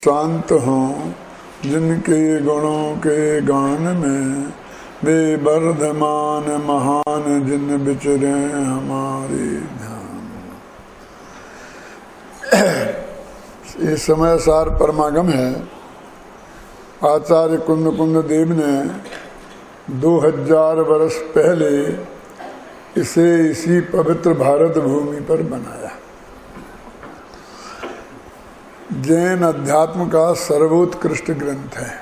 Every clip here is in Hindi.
शांत हों जिनके गुणों के गान में, वे वर्धमान महान जिन विचरे हमारे ध्यान। ये समय सार परमागम है। आचार्य कुंद देव ने 2000 वर्ष पहले इसे इसी पवित्र भारत भूमि पर बनाया। जैन अध्यात्म का सर्वोत्कृष्ट ग्रंथ है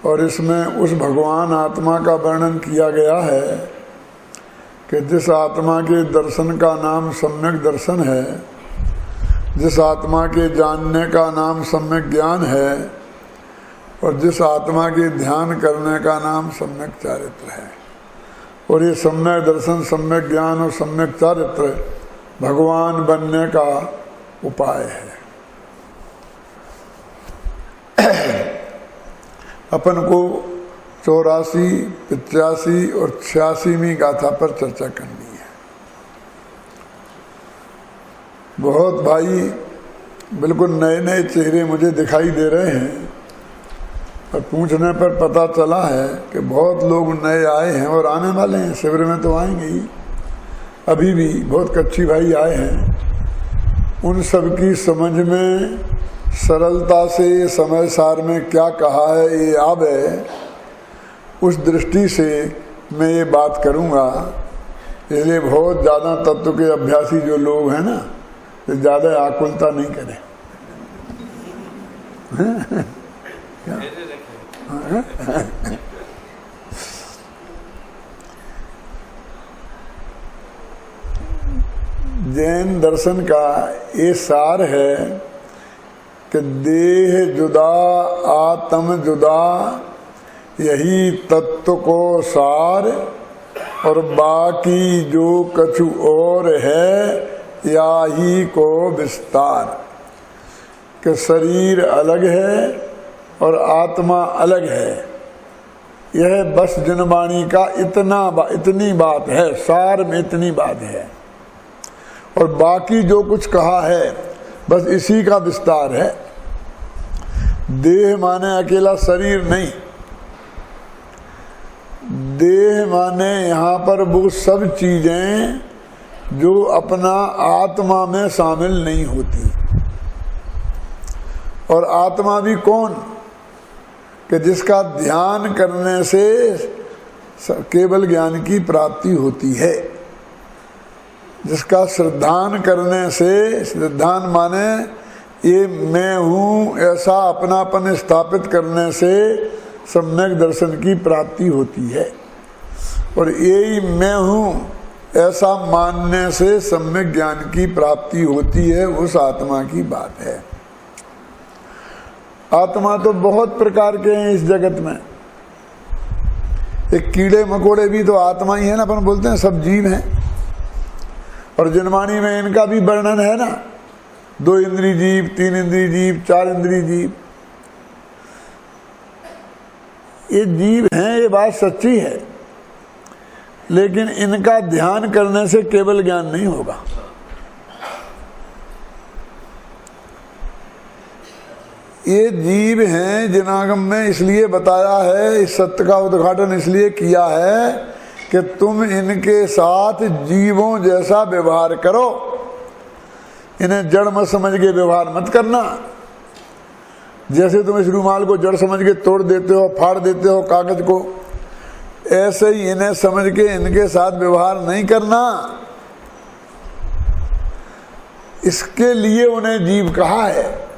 और इसमें उस भगवान आत्मा का वर्णन किया गया है कि जिस आत्मा के दर्शन का नाम सम्यक दर्शन है, जिस आत्मा के जानने का नाम सम्यक ज्ञान है और जिस आत्मा के ध्यान करने का नाम सम्यक चारित्र है। और ये सम्यक दर्शन, सम्यक ज्ञान और सम्यक चारित्र भगवान बनने का उपाय है। अपन को 84, 85 और 86वीं गाथा पर चर्चा करनी है। बहुत भाई बिल्कुल नए नए चेहरे मुझे दिखाई दे रहे हैं और पूछने पर पता चला है कि बहुत लोग नए आए हैं और आने वाले हैं। शिविर में तो आएंगे ही, अभी भी बहुत कच्ची भाई आए हैं। उन सब की समझ में सरलता से समय सार में क्या कहा है ये आवे, उस दृष्टि से मैं ये बात करूँगा। इसलिए बहुत ज़्यादा तत्व के अभ्यासी जो लोग हैं ना, तो ज़्यादा आकुलता नहीं करें। जैन दर्शन का ये सार है कि देह जुदा आत्म जुदा, यही तत्व को सार, और बाकी जो कछु और है या ही को विस्तार। कि शरीर अलग है और आत्मा अलग है। यह बस जनवाणी का इतनी बात है, सार में इतनी बात है। और बाकी जो कुछ कहा है बस इसी का विस्तार है। देह माने अकेला शरीर नहीं, देह माने यहाँ पर वो सब चीजें जो अपना आत्मा में शामिल नहीं होती। और आत्मा भी कौन? कि जिसका ध्यान करने से केवल ज्ञान की प्राप्ति होती है, जिसका श्रद्धान करने से, श्रद्धान माने ये मैं हूँ ऐसा अपनापन स्थापित करने से सम्यक दर्शन की प्राप्ति होती है। और यही मैं हूँ ऐसा मानने से सम्यक ज्ञान की प्राप्ति होती है। उस आत्मा की बात है। आत्मा तो बहुत प्रकार के हैं इस जगत में। एक कीड़े मकोड़े भी तो आत्मा ही है ना, अपन बोलते हैं सब जीव हैं। और जनवाणी में इनका भी वर्णन है ना, 2 इंद्रिय जीव, 3 इंद्रिय जीव, 4 इंद्रिय जीव। ये जीव हैं, ये बात सच्ची है, लेकिन इनका ध्यान करने से केवल ज्ञान नहीं होगा। ये जीव हैं जिनागम में इसलिए बताया है, इस सत्य का उद्घाटन इसलिए किया है कि तुम इनके साथ जीवों जैसा व्यवहार करो। इन्हें जड़ मत समझ के व्यवहार मत करना। जैसे तुम इस रूमाल को जड़ समझ के तोड़ देते हो, फाड़ देते हो कागज को, ऐसे ही इन्हें समझ के इनके साथ व्यवहार नहीं करना। इसके लिए उन्हें जीव कहा है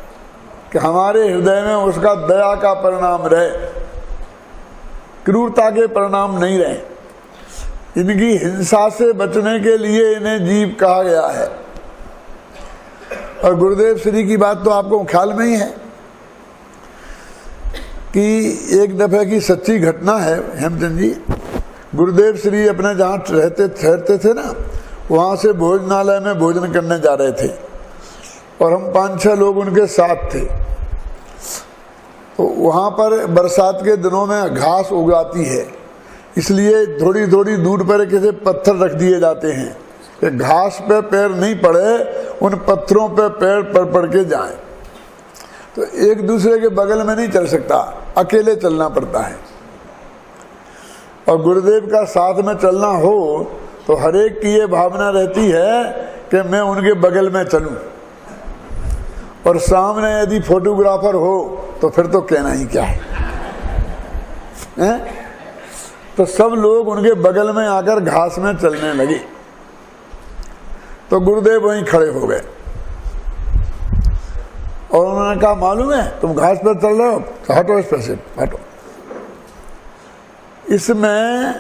कि हमारे हृदय में उसका दया का परिणाम रहे, क्रूरता के परिणाम नहीं रहे। इनकी हिंसा से बचने के लिए इन्हें जीव कहा गया है। और गुरुदेव श्री की बात तो आपको ख्याल में ही है कि एक दफे की सच्ची घटना है। हेमचंद जी, गुरुदेव श्री अपने जहाँ ठहरते थे ना, वहाँ से भोजनालय में भोजन करने जा रहे थे और हम 5-6 लोग उनके साथ थे। तो वहाँ पर बरसात के दिनों में घास उग जाती है, इसलिए थोड़ी थोड़ी दूर पर किसी पत्थर रख दिए जाते हैं कि घास पे पैर नहीं पड़े, उन पत्थरों पे पैर पड़ के जाएं। तो एक दूसरे के बगल में नहीं चल सकता, अकेले चलना पड़ता है। और गुरुदेव का साथ में चलना हो तो हर एक की ये भावना रहती है कि मैं उनके बगल में चलूं, और सामने यदि फोटोग्राफर हो तो फिर तो कहना ही क्या है, हैं? तो सब लोग उनके बगल में आकर घास में चलने लगे। तो गुरुदेव वहीं खड़े हो गए और उन्होंने कहा, मालूम है तुम घास पर चल रहे हो, तो हटो इस पर से, हटो। इसमें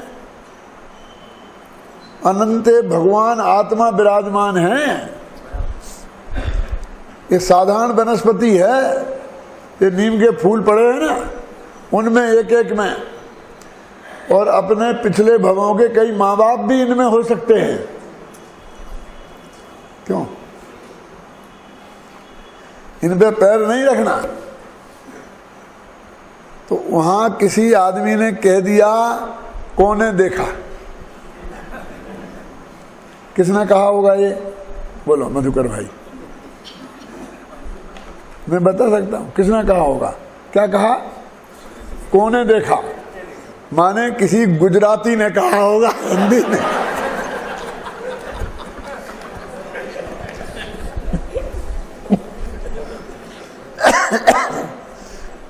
अनंत भगवान आत्मा विराजमान है। ये साधारण वनस्पति है, ये नीम के फूल पड़े हैं ना, उनमें एक एक में, और अपने पिछले भवों के कई माँ बाप भी इनमें हो सकते हैं। क्यों? इन पे पैर नहीं रखना। तो वहां किसी आदमी ने कह दिया, कौन ने देखा? किसने कहा होगा ये? बोलो मधुकर भाई, मैं बता सकता हूं किसने कहा होगा। क्या कहा? कौन ने देखा? माने किसी गुजराती ने कहा होगा, हिंदी ने।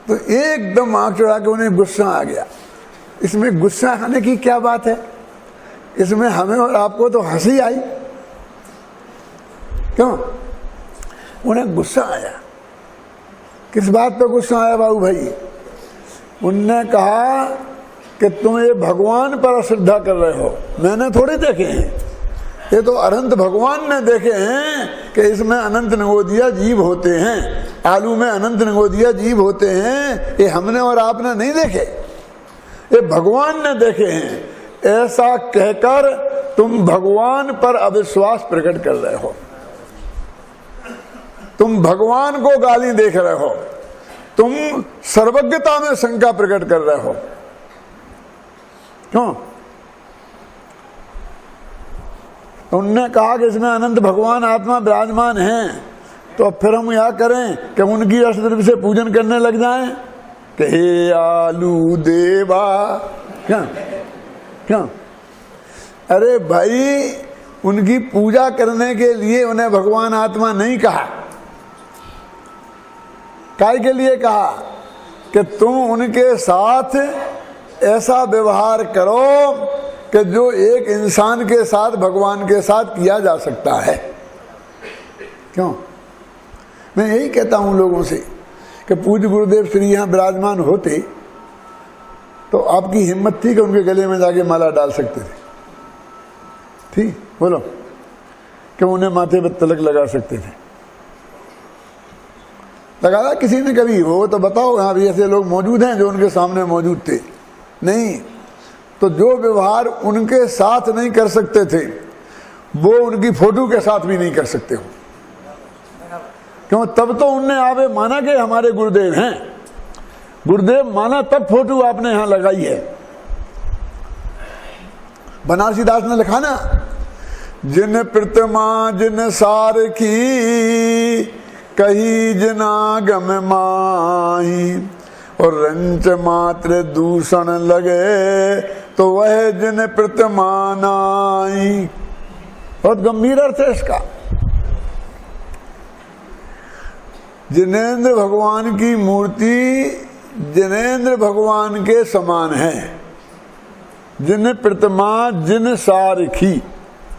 तो एकदम आंख चढ़ा के उन्हें गुस्सा आ गया। इसमें गुस्सा आने की क्या बात है? इसमें हमें और आपको तो हंसी आई। क्यों? उन्हें गुस्सा आया। किस बात पे गुस्सा आया बाबू भाई? उनने कहा कि तुम ये भगवान पर अश्रद्धा कर रहे हो। मैंने थोड़े देखे हैं, ये तो अनंत भगवान ने देखे हैं कि इसमें अनंत नगोदिया जीव होते हैं, आलू में अनंत नगोदिया जीव होते हैं। ये हमने और आपने नहीं देखे, ये भगवान ने देखे हैं। ऐसा कहकर तुम भगवान पर अविश्वास प्रकट कर रहे हो, तुम भगवान को गाली देख रहे हो, तुम सर्वज्ञता में शंका प्रकट कर रहे हो। क्यों? उनने कहा कि इसमें अनंत भगवान आत्मा विराजमान हैं, तो फिर हम क्या करें कि उनकी अष्टद्रव्य से पूजन करने लग जाएं कि हे आलू देवा। क्या क्या? अरे भाई, उनकी पूजा करने के लिए उन्हें भगवान आत्मा नहीं कहा। काय के लिए कहा? कि तुम उनके साथ ऐसा व्यवहार करो कि जो एक इंसान के साथ भगवान के साथ किया जा सकता है। क्यों? मैं यही कहता हूं लोगों से कि पूज्य गुरुदेव श्री यहां विराजमान होते तो आपकी हिम्मत थी कि उनके गले में जाके माला डाल सकते थे? थी? बोलो। कि उन्हें माथे पर तिलक लगा सकते थे? लगाया किसी ने कभी? वो तो बताओ, यहाँ भी ऐसे लोग मौजूद हैं जो उनके सामने मौजूद थे? नहीं। तो जो व्यवहार उनके साथ नहीं कर सकते थे, वो उनकी फोटो के साथ भी नहीं कर सकते हो। क्यों? तब तो उनने आवे माना कि हमारे गुरुदेव हैं। गुरुदेव माना तब फोटो आपने यहां लगाई है। बनारसी दास ने लिखा ना, जिन प्रतिमा जिन सार की कही जनागम माही, और रंच मात्र दूषण लगे तो वह जिन प्रतिमा नाई। बहुत गंभीर अर्थ है इसका। जिनेंद्र भगवान की मूर्ति जिनेंद्र भगवान के समान है। जिन प्रतिमा जिन सारखी,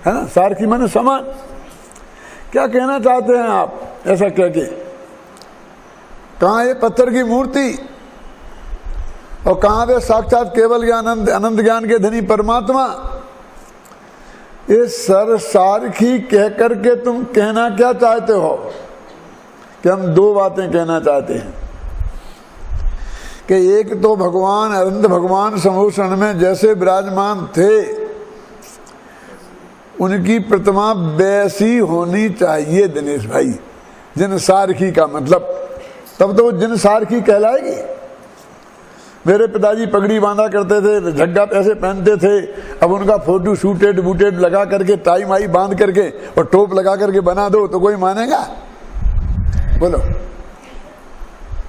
है ना? सारखी माने समान। क्या कहना चाहते हैं आप ऐसा कह के? कहाँ ये पत्थर की मूर्ति और कहाँ वे साक्षात केवल ज्ञान अनंत ज्ञान के धनी परमात्मा? ये सर सारखी कह करके तुम कहना क्या चाहते हो? कि हम दो बातें कहना चाहते हैं कि एक तो भगवान अनंत भगवान समूषण में जैसे विराजमान थे, उनकी प्रतिमा वैसी होनी चाहिए दिनेश भाई। जिन सारखी का मतलब, तब तो वो जिन सारखी कहलाएगी। मेरे पिताजी पगड़ी बांधा करते थे, झग्गा ऐसे पहनते थे। अब उनका फोटो शूटेड बूटेड लगा करके, टाई माई बांध करके और टोप लगा करके बना दो तो कोई मानेगा? बोलो।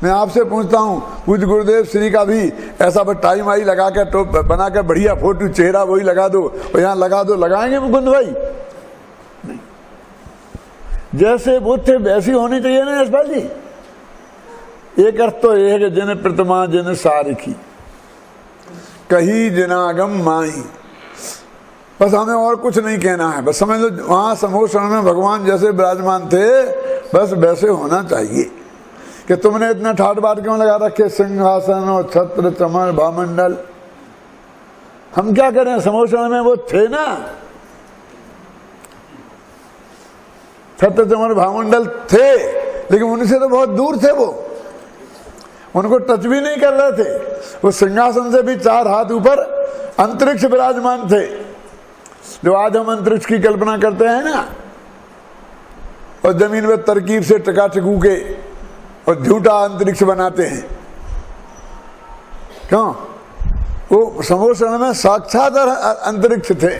मैं आपसे पूछता हूँ, पूज्य गुरुदेव श्री का भी ऐसा बस टाइम आई लगा कर टोप बना कर बढ़िया फोटो चेहरा वही लगा दो और यहाँ लगा दो, लगाएंगे मुकुंद भाई? नहीं। जैसे वो थे वैसी होनी चाहिए ना यशपाल जी। एक अर्थ तो यह है कि जिन प्रतिमा जिन सारखी कही जिनागम माई, बस हमें और कुछ नहीं कहना है, बस समझ लो वहां समोषण में भगवान जैसे विराजमान थे बस वैसे होना चाहिए। कि तुमने इतना ठाट बाट क्यों लगा रखे सिंहासन और छत्र चमर भामंडल? हम क्या करें, समोषण में वो थे ना, छत्र चमर भामंडल थे, लेकिन उनसे तो बहुत दूर थे, वो उनको टच भी नहीं कर रहे थे। वो सिंहासन से भी 4 हाथ ऊपर अंतरिक्ष विराजमान थे, जो आज हम अंतरिक्ष की कल्पना करते हैं ना, और जमीन में तरकीब से टका-टकू के और झूठा अंतरिक्ष बनाते हैं। क्यों? वो समोषण में साक्षात अंतरिक्ष थे,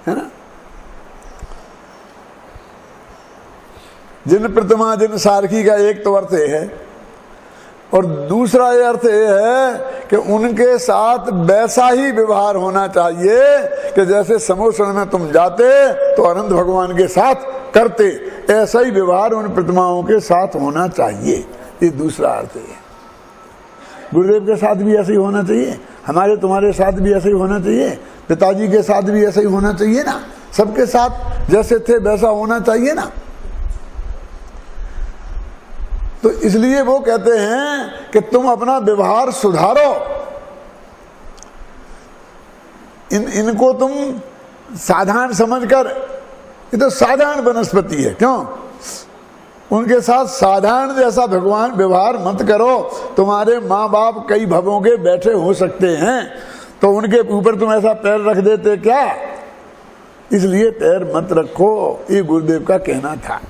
है ना। जिन प्रतिमा जिन सारखी का एक तो अर्थ है, और दूसरा ये अर्थ ये है कि उनके साथ वैसा ही व्यवहार होना चाहिए कि जैसे समोषण में तुम जाते तो अनंत भगवान के साथ करते, ऐसा ही व्यवहार उन प्रतिमाओं के साथ होना चाहिए। ये दूसरा अर्थ है। गुरुदेव के साथ भी ऐसे ही होना चाहिए, हमारे तुम्हारे साथ भी ऐसे ही होना चाहिए, पिताजी के साथ भी ऐसा ही होना चाहिए ना, सबके साथ जैसे थे वैसा होना चाहिए ना। तो इसलिए वो कहते हैं कि तुम अपना व्यवहार सुधारो, इनको तुम साधारण समझकर, ये तो साधारण वनस्पति है, क्यों? उनके साथ साधारण जैसा भगवान व्यवहार मत करो। तुम्हारे माँ बाप कई भवों के बैठे हो सकते हैं, तो उनके ऊपर तुम ऐसा पैर रख देते क्या? इसलिए पैर मत रखो, ये गुरुदेव का कहना था।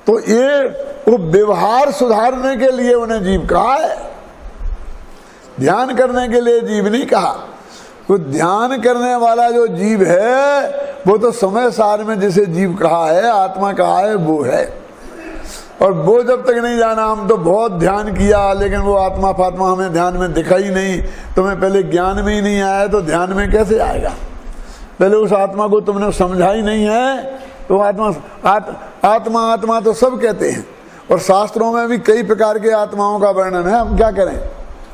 तो ये वो व्यवहार सुधारने के लिए उन्हें जीव कहा है, ध्यान करने के लिए जीव नहीं कहा। तो ध्यान करने वाला जो जीव है वो तो समय सार में जिसे जीव कहा है, आत्मा कहा है, वो है। और वो जब तक नहीं जाना, हम तो बहुत ध्यान किया लेकिन वो आत्मा फात्मा हमें ध्यान में दिखा ही नहीं। तुम्हें पहले ज्ञान में ही नहीं आया तो ध्यान में कैसे आएगा? पहले उस आत्मा को तुमने समझा ही नहीं है तो आत्मा तो सब कहते हैं, और शास्त्रों में भी कई प्रकार के आत्माओं का वर्णन है। हम क्या करें?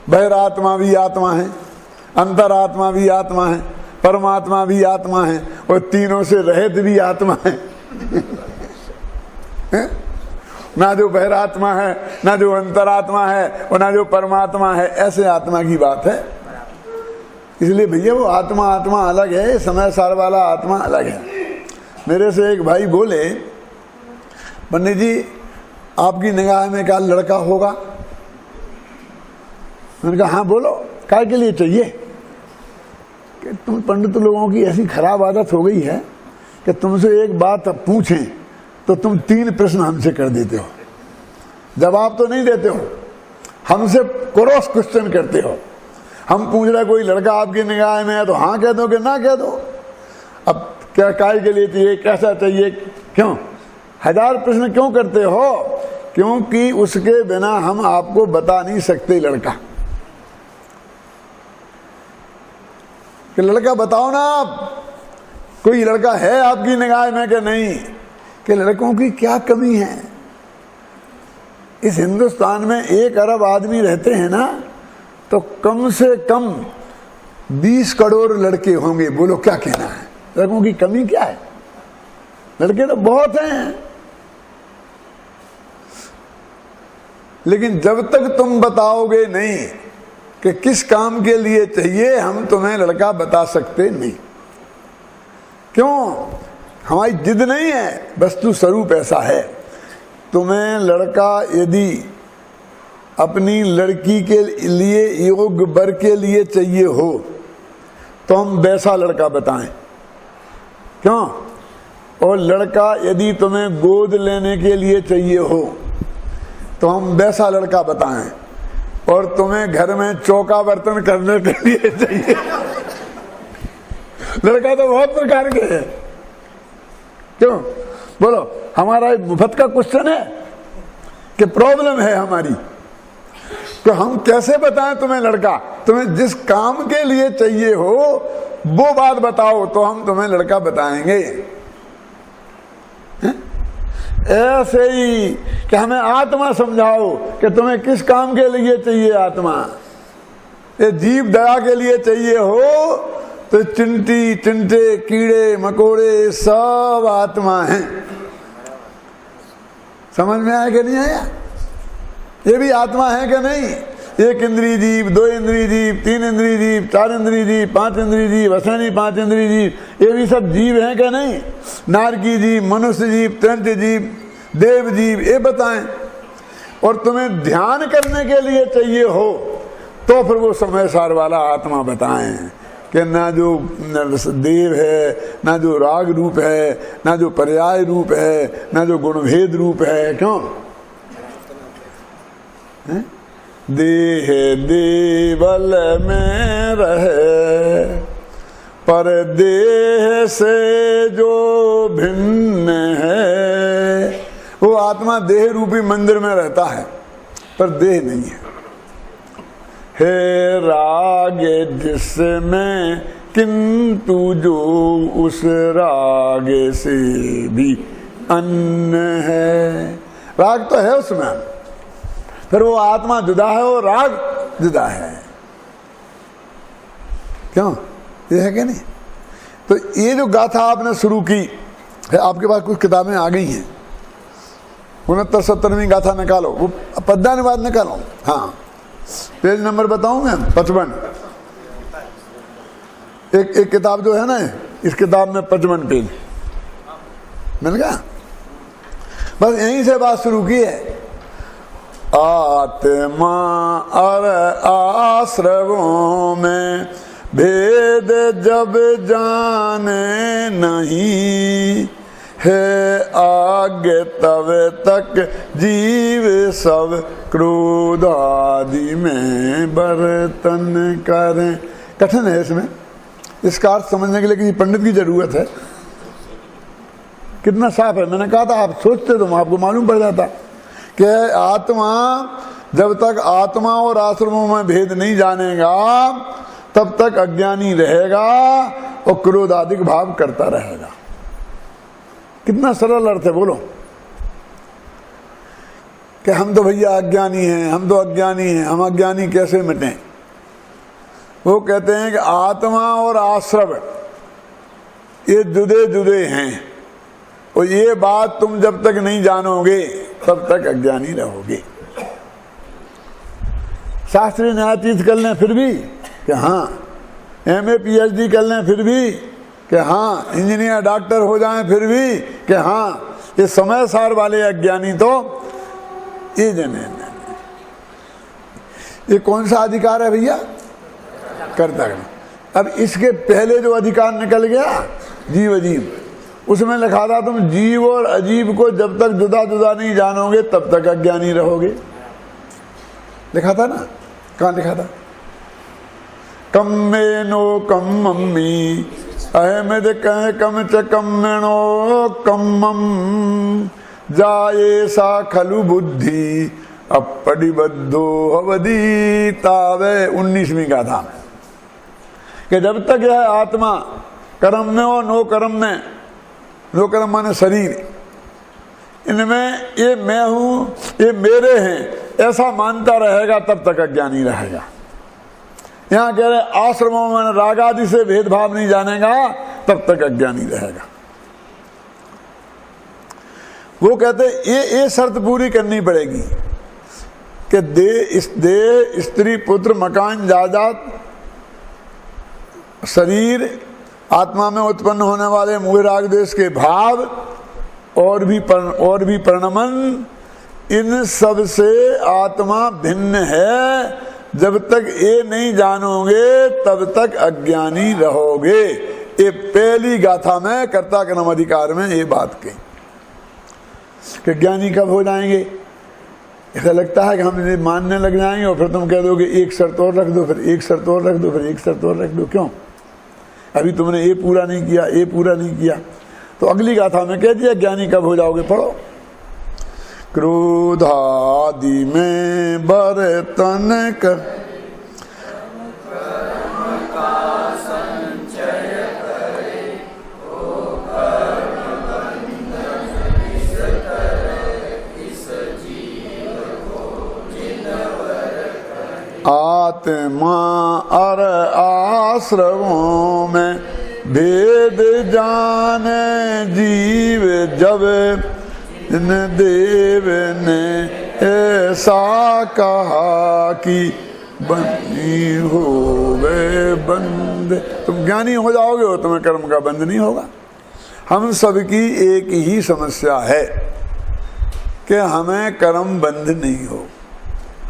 बहिरात्मा भी आत्मा है, अंतरात्मा भी आत्मा है, परमात्मा भी आत्मा है, और तीनों से रहित भी आत्मा है। ना जो बहिरात्मा है, ना जो अंतरात्मा है, और ना जो परमात्मा है, ऐसे आत्मा की बात है। इसलिए भैया वो आत्मा अलग है, समय सार वाला आत्मा अलग है। मेरे से एक भाई बोले, पंडित जी आपकी निगाह में क्या लड़का होगा? मैंने कहा हाँ बोलो, काय के लिए चाहिए? कि तुम पंडित लोगों की ऐसी खराब आदत हो गई है कि तुमसे एक बात पूछें तो तुम 3 प्रश्न हमसे कर देते हो, जवाब तो नहीं देते हो, हमसे क्रॉस क्वेश्चन करते हो। हम पूछ रहे कोई लड़का आपकी निगाह में है तो हाँ कह दो कि ना कह दो। अब क्या काय के लिए चाहिए, कैसा चाहिए, क्यों? 1000 प्रश्न क्यों करते हो? क्योंकि उसके बिना हम आपको बता नहीं सकते लड़का। कि लड़का बताओ ना आप, कोई लड़का है आपकी निगाह में कि नहीं? कि लड़कों की क्या कमी है? इस हिंदुस्तान में 1 अरब आदमी रहते हैं ना, तो कम से कम 20 करोड़ लड़के होंगे। बोलो क्या कहना है? लड़कों की कमी क्या है? लड़के तो बहुत हैं, लेकिन जब तक तुम बताओगे नहीं कि किस काम के लिए चाहिए, हम तुम्हें लड़का बता सकते नहीं। क्यों? हमारी जिद नहीं है, वस्तु स्वरूप ऐसा है। तुम्हें लड़का यदि अपनी लड़की के लिए योग्य वर के लिए चाहिए हो तो हम वैसा लड़का बताएं। क्यों? और लड़का यदि तुम्हें गोद लेने के लिए चाहिए हो तो हम वैसा लड़का बताएं। और तुम्हें घर में चौका बर्तन करने के लिए चाहिए, लड़का तो बहुत प्रकार के हैं। क्यों? बोलो, हमारा मुफ्त का क्वेश्चन है कि प्रॉब्लम है हमारी, तो हम कैसे बताएं तुम्हें लड़का? तुम्हें जिस काम के लिए चाहिए हो वो बात बताओ तो हम तुम्हें लड़का बताएंगे। ऐसे ही कि हमें आत्मा समझाओ कि तुम्हें किस काम के लिए चाहिए आत्मा। ये जीव दया के लिए चाहिए हो तो चिंटी चिंटे कीड़े मकोड़े सब आत्मा हैं। समझ में आया कि नहीं आया? ये भी आत्मा है कि नहीं? एक इंद्रिय जीव, दो इंद्रिय जीव, तीन इंद्रिय जीव, चार इंद्रिय जीव, पांच इंद्रिय जीव, असैनी पांच इंद्रिय जीव, ये भी सब जीव हैं कि नहीं? नारकी जीव, मनुष्य जीव, त्रंच जीव, देव जीव, ये बताएं। और तुम्हें ध्यान करने के लिए चाहिए हो तो फिर वो समय सार वाला आत्मा बताएं कि ना जो देव है, ना जो राग रूप है, ना जो पर्याय रूप है, ना जो गुणभेद रूप है। क्यों? देह देवल में रहे पर देह से जो भिन्न है, वो आत्मा देह रूपी मंदिर में रहता है पर देह नहीं है। है राग जिसमें किंतु जो उस राग से भी अन्य है। राग तो है उसमें, फिर वो आत्मा जुदा है और राग जुदा है। क्यों? ये है कि नहीं? तो ये जो गाथा आपने शुरू की है, आपके पास कुछ किताबें आ गई हैं, 69-70वीं गाथा निकालो, वो पद्यानुवाद निकालो। हाँ, पेज नंबर बताऊं मैं? 55। एक किताब जो है ना, इस किताब में 55 पेज मिल गया। बस यहीं से बात शुरू की है। आत्मा और आश्रवों में भेद जब जाने नहीं है, आगे तब तक जीव सब क्रोध आदि में बर्तन करें। कठिन है इसमें, इसका अर्थ समझने के लिए किसी पंडित की जरूरत है। कितना साफ है, मैंने कहा था आप सोचते तो आपको मालूम पड़ जाता कि आत्मा जब तक आत्मा और आश्रमों में भेद नहीं जानेगा तब तक अज्ञानी रहेगा और क्रोध आदि भाव करता रहेगा। कितना सरल अर्थ है बोलो, कि हम तो भैया अज्ञानी हैं, हम तो अज्ञानी हैं, हम अज्ञानी कैसे मिटें? वो कहते हैं कि आत्मा और आश्रव ये जुदे जुदे हैं और ये बात तुम जब तक नहीं जानोगे तब तक अज्ञानी रहोगे। शास्त्रीय न्यायाधीश कर लें फिर भी कि हाँ, MA PhD कर लें फिर भी कि हाँ, इंजीनियर डॉक्टर हो जाएं फिर भी कि हाँ, ये समय सार वाले अज्ञानी तो ये जने। ये कौन सा अधिकार है भैया? कर्ता। अब इसके पहले जो अधिकार निकल गया जीव अजीब, उसमें लिखा था तुम जीव और अजीब को जब तक जुदा जुदा नहीं जानोगे तब तक अज्ञानी रहोगे। लिखा था ना? कहाँ लिखा था? कम में नो कम मम्मी अहमद कह कम च कम्मणो कम्मम जाये सा खलु बुद्धि अपड़ी बद्धो अवधि तावे। 19वीं का था कि जब तक यह आत्मा कर्म में और नो कर्म में, नो कर्म माने शरीर, इनमें ये मैं हूं, ये मेरे हैं ऐसा मानता रहेगा तब तक अज्ञानी रहेगा। यहाँ कह रहे आश्रमों में राग आदि से भेदभाव नहीं जानेगा तब तक अज्ञानी रहेगा। वो कहते ये शर्त पूरी करनी पड़ेगी कि देह स्त्री पुत्र मकान जायदाद शरीर आत्मा में उत्पन्न होने वाले मोह राग द्वेष के भाव और भी परिणमन, इन सब से आत्मा भिन्न है। जब तक ये नहीं जानोगे तब तक अज्ञानी रहोगे। ये पहली गाथा में कर्ता कर्म अधिकार में ये बात कही कि ज्ञानी कब हो जाएंगे। ऐसा लगता है कि हम इन्हें मानने लग जाएंगे और फिर तुम कह दोगे एक शर्त और रख दो, फिर एक शर्त और रख दो, फिर एक शर्त और रख दो। क्यों? अभी तुमने ये पूरा नहीं किया, ये पूरा नहीं किया। तो अगली गाथा में कह दिया ज्ञानी कब हो जाओगे, पढ़ो। क्रोधादि में बर्तन कर आत्मा और आश्रमों में भेद जाने जीव जब इन देव ने ऐसा कहा कि बंदी हो गए बंद। तुम ज्ञानी हो जाओगे और तुम्हें कर्म का बंध नहीं होगा। हम सबकी एक ही समस्या है कि हमें कर्म बंध नहीं हो।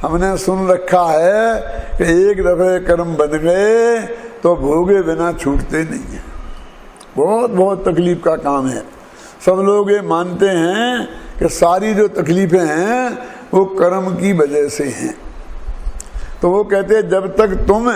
हमने सुन रखा है कि एक दफे कर्म बंध गए तो भोगे बिना छूटते नहीं है। बहुत बहुत तकलीफ का काम है। सब लोग ये मानते हैं कि सारी जो तकलीफें हैं वो कर्म की वजह से हैं। तो वो कहते हैं जब तक तुम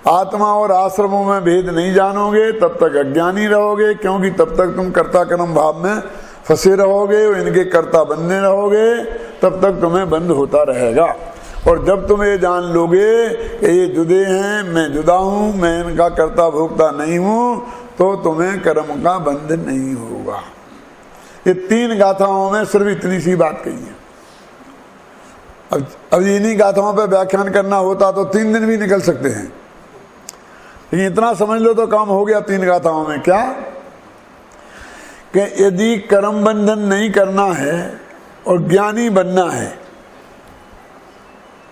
आत्मा और आश्रमों में भेद नहीं जानोगे तब तक अज्ञानी रहोगे, क्योंकि तब तक तुम कर्ता कर्म भाव में फंसे रहोगे और इनके कर्ता बनने रहोगे, तब तक तुम्हें बंद होता रहेगा। और जब तुम ये जान लोगे कि ये जुदे हैं, मैं जुदा हूं, मैं इनका कर्ता भोक्ता नहीं हूं, तो तुम्हें कर्म का बंध नहीं होगा। ये 3 गाथाओं में सिर्फ इतनी सी बात कही है। अब इन्हीं गाथाओं पर व्याख्यान करना होता तो 3 दिन भी निकल सकते हैं, लेकिन इतना समझ लो तो काम हो गया 3 गाथाओं में। क्या कि यदि कर्म बंधन नहीं करना है और ज्ञानी बनना है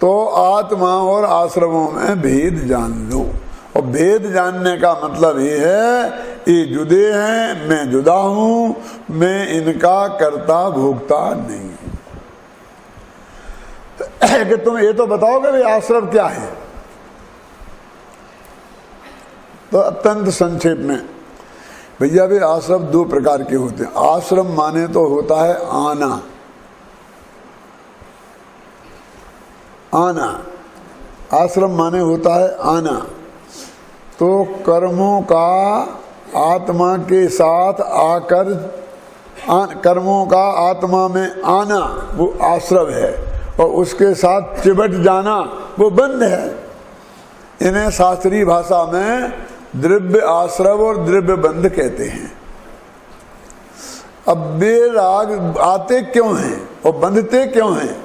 तो आत्मा और आश्रमों में भेद जान लो। और भेद जानने का मतलब ये है ये जुदे हैं, मैं जुदा हूं, मैं इनका कर्ता भोक्ता नहीं हूं। कि तुम ये तो बताओगे भाई आश्रम क्या है। तो अत्यंत संक्षेप में भैया भी आश्रम 2 प्रकार के होते हैं। आश्रम माने तो होता है आना, आना आश्रम माने होता है आना। तो कर्मों का आत्मा के साथ आकर कर्मों का आत्मा में आना वो आश्रम है, और उसके साथ चिपट जाना वो बंध है। इन्हें शास्त्रीय भाषा में द्रव्य आश्रव और द्रव्य बंध कहते हैं। अब वे राग आते क्यों हैं और बंधते क्यों हैं?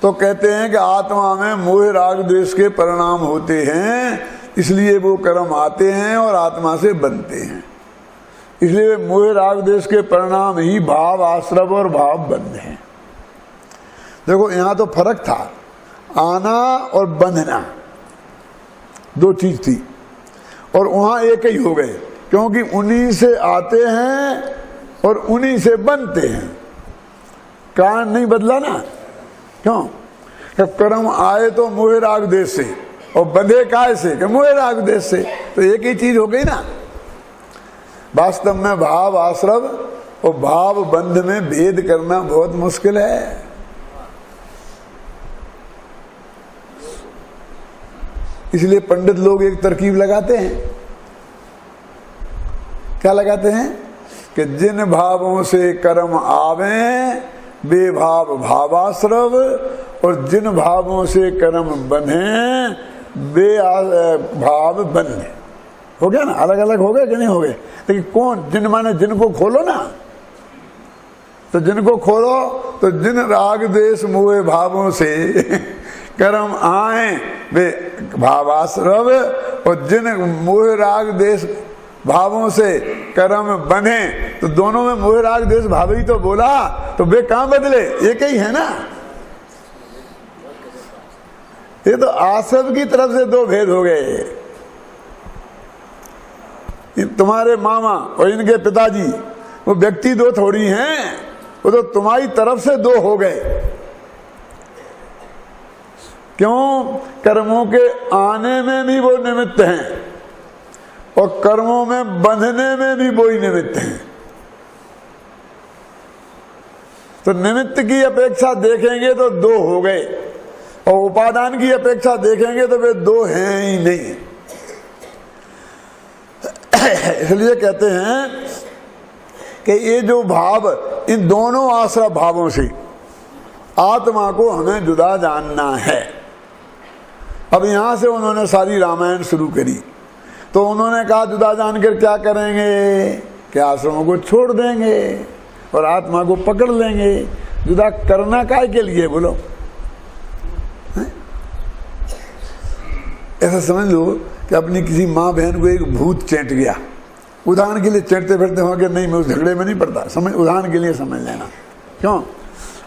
तो कहते हैं कि आत्मा में मोह राग द्वेष के परिणाम होते हैं, इसलिए वो कर्म आते हैं और आत्मा से बनते हैं। इसलिए मोह राग द्वेष के परिणाम ही भाव आश्रव और भाव बंध हैं। देखो यहाँ तो फर्क था, आना और बंधना 2 चीज थी, और वहां एक ही हो गए, क्योंकि उन्हीं से आते हैं और उन्हीं से बनते हैं। कारण नहीं बदला ना। क्यों? कर्म आए तो मोह राग देश से और बंधे काय से? कि मोह राग देश से। तो एक ही चीज हो गई ना। वास्तव में भाव आश्रव और भाव बंध में भेद करना बहुत मुश्किल है। इसलिए पंडित लोग एक तरकीब लगाते हैं। क्या लगाते हैं? कि जिन भावों से कर्म आवे वे भाव भावाश्रव, और जिन भावों से कर्म बंधे वे भाव बंधे। हो गया ना? अलग अलग हो गए कि नहीं हो गए? लेकिन कौन? जिन माने जिनको खोलो ना। तो जिनको खोलो तो जिन राग द्वेष मोह भावों से कर्म आए वे भावाश्रव, और जिन मोह राग द्वेष भावों से कर्म बने, तो दोनों में मोह राग द्वेष भाव ही तो बोला, तो वे कहां बदले? एक ही है ना। ये तो आश्रम की तरफ से 2 भेद हो गए। तुम्हारे मामा और इनके पिताजी वो व्यक्ति 2 थोड़ी हैं, वो तो तुम्हारी तरफ से 2 हो गए। क्यों? कर्मों के आने में भी वो निमित्त हैं और कर्मों में बंधने में भी वो ही निमित्त हैं। तो निमित्त की अपेक्षा देखेंगे तो 2 हो गए, और उपादान की अपेक्षा देखेंगे तो वे 2 हैं ही नहीं। इसलिए कहते हैं कि ये जो भाव, इन दोनों आश्रय भावों से आत्मा को हमें जुदा जानना है। अब यहां से उन्होंने सारी रामायण शुरू करी, तो उन्होंने कहा जुदा जानकर क्या करेंगे कि आश्रमों को छोड़ देंगे और आत्मा को पकड़ लेंगे। जुदा करना काय के लिए बोलो? ऐसा समझ लो कि अपनी किसी माँ बहन को एक भूत चेंट गया, उदाहरण के लिए चेंटते फिरते हो कि नहीं, मैं उस झगड़े में नहीं पड़ता, समझ, उदाहरण के लिए समझ लेना। क्यों?